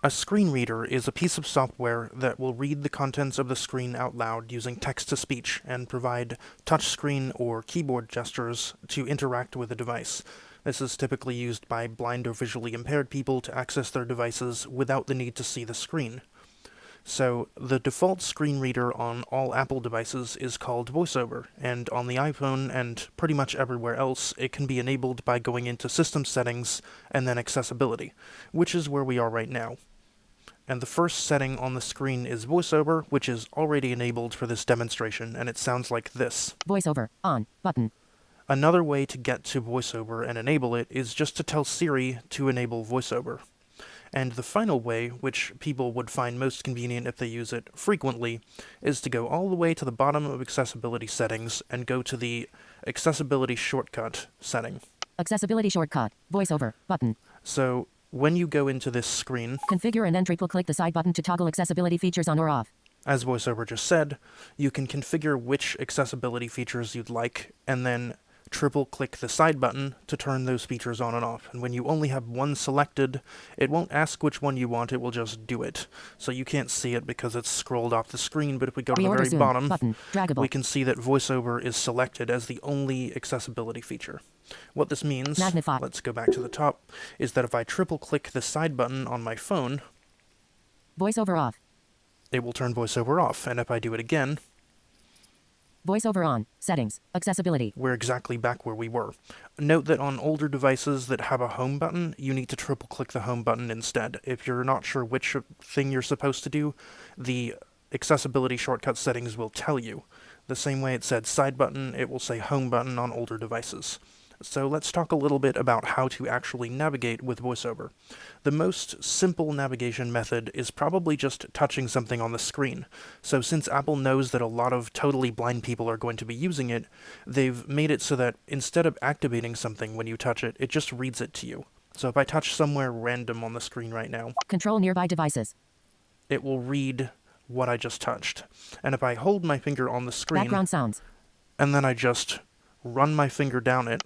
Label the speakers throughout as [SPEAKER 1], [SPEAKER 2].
[SPEAKER 1] A screen reader is a piece of software that will read the contents of the screen out loud using text-to-speech and provide touchscreen or keyboard gestures to interact with the device. This is typically used by blind or visually impaired people to access their devices without the need to see the screen. So, the default screen reader on all Apple devices is called VoiceOver, and on the iPhone and pretty much everywhere else, it can be enabled by going into System Settings and then Accessibility, which is where we are right now. And the first setting on the screen is VoiceOver, which is already enabled for this demonstration, and it sounds like this.
[SPEAKER 2] VoiceOver on button.
[SPEAKER 1] Another way to get to VoiceOver and enable it is just to tell Siri to enable VoiceOver. And the final way, which people would find most convenient if they use it frequently, is to go all the way to the bottom of Accessibility Settings and go to the Accessibility Shortcut setting.
[SPEAKER 2] Accessibility shortcut. VoiceOver button.
[SPEAKER 1] So, when you go into this screen,
[SPEAKER 2] Configure and entry. Click the side button to toggle accessibility features on or off.
[SPEAKER 1] as VoiceOver just said, you can configure which accessibility features you'd like, and then triple-click the side button to turn those features on and off. And when you only have one selected, it won't ask which one you want, it will just do it. So you can't see it because it's scrolled off the screen, but if we go to the very bottom,
[SPEAKER 2] button. Draggable.
[SPEAKER 1] we can see that VoiceOver is selected as the only accessibility feature. What this means,
[SPEAKER 2] Magnify.
[SPEAKER 1] let's go back to the top, is that if I triple-click the side button on my phone,
[SPEAKER 2] VoiceOver off.
[SPEAKER 1] it will turn VoiceOver off, and if I do it again,
[SPEAKER 2] VoiceOver on. Settings. Accessibility.
[SPEAKER 1] we're exactly back where we were. Note that on older devices that have a home button, you need to triple-click the home button instead. If you're not sure which thing you're supposed to do, the accessibility shortcut settings will tell you. The same way it said side button, it will say home button on older devices. So let's talk a little bit about how to actually navigate with VoiceOver. The most simple navigation method is probably just touching something on the screen. So since Apple knows that a lot of totally blind people are going to be using it, they've made it so that instead of activating something when you touch it, it just reads it to you. So if I touch somewhere random on the screen right now,
[SPEAKER 2] Control nearby devices.
[SPEAKER 1] it will read what I just touched. And if I hold my finger on the screen,
[SPEAKER 2] Background sounds.
[SPEAKER 1] and then I just run my finger down it,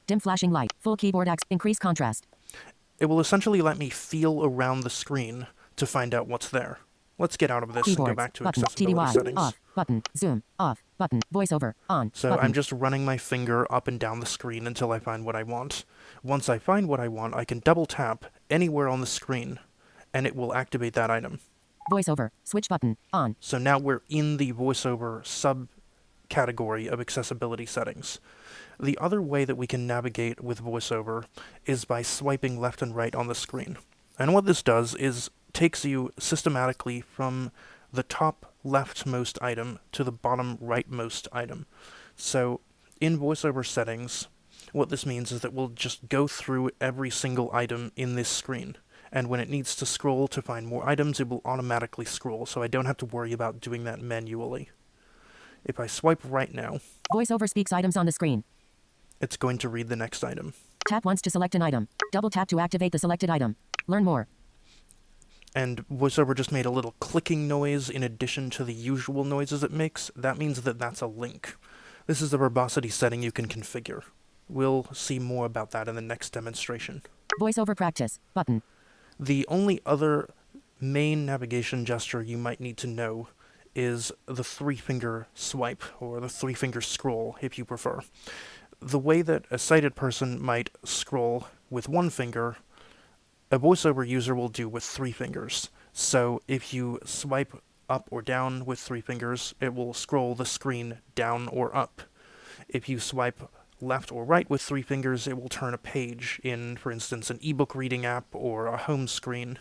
[SPEAKER 2] Dim flashing light. Full keyboard increase contrast.
[SPEAKER 1] it will essentially let me feel around the screen to find out what's there. Let's get out of this and go
[SPEAKER 2] Keyboards.
[SPEAKER 1] back to
[SPEAKER 2] Button.
[SPEAKER 1] accessibility
[SPEAKER 2] TDY.
[SPEAKER 1] settings.
[SPEAKER 2] Off. Button. Zoom. Off. Button. VoiceOver. On.
[SPEAKER 1] So
[SPEAKER 2] button.
[SPEAKER 1] I'm just running my finger up and down the screen until I find what I want. Once I find what I want, I can double tap anywhere on the screen, and it will activate that item.
[SPEAKER 2] VoiceOver. Switch button. On.
[SPEAKER 1] So now we're in the VoiceOver subcategory of accessibility settings. The other way that we can navigate with VoiceOver is by swiping left and right on the screen. And what this does is takes you systematically from the top leftmost item to the bottom rightmost item. So in VoiceOver settings, what this means is that we'll just go through every single item in this screen. And when it needs to scroll to find more items, it will automatically scroll, so I don't have to worry about doing that manually. If I swipe right now,
[SPEAKER 2] VoiceOver speaks items on the screen.
[SPEAKER 1] it's going to read the next item.
[SPEAKER 2] Tap once to select an item. Double tap to activate the selected item. Learn more.
[SPEAKER 1] And VoiceOver just made a little clicking noise in addition to the usual noises it makes. That means that that's a link. This is the verbosity setting you can configure. We'll see more about that in the next demonstration.
[SPEAKER 2] VoiceOver practice. Button.
[SPEAKER 1] The only other main navigation gesture you might need to know is the three-finger swipe, or the three-finger scroll, if you prefer. The way that a sighted person might scroll with one finger, a VoiceOver user will do with three fingers. So if you swipe up or down with three fingers, it will scroll the screen down or up. If you swipe left or right with three fingers, it will turn a page in, for instance, an ebook reading app or a home screen.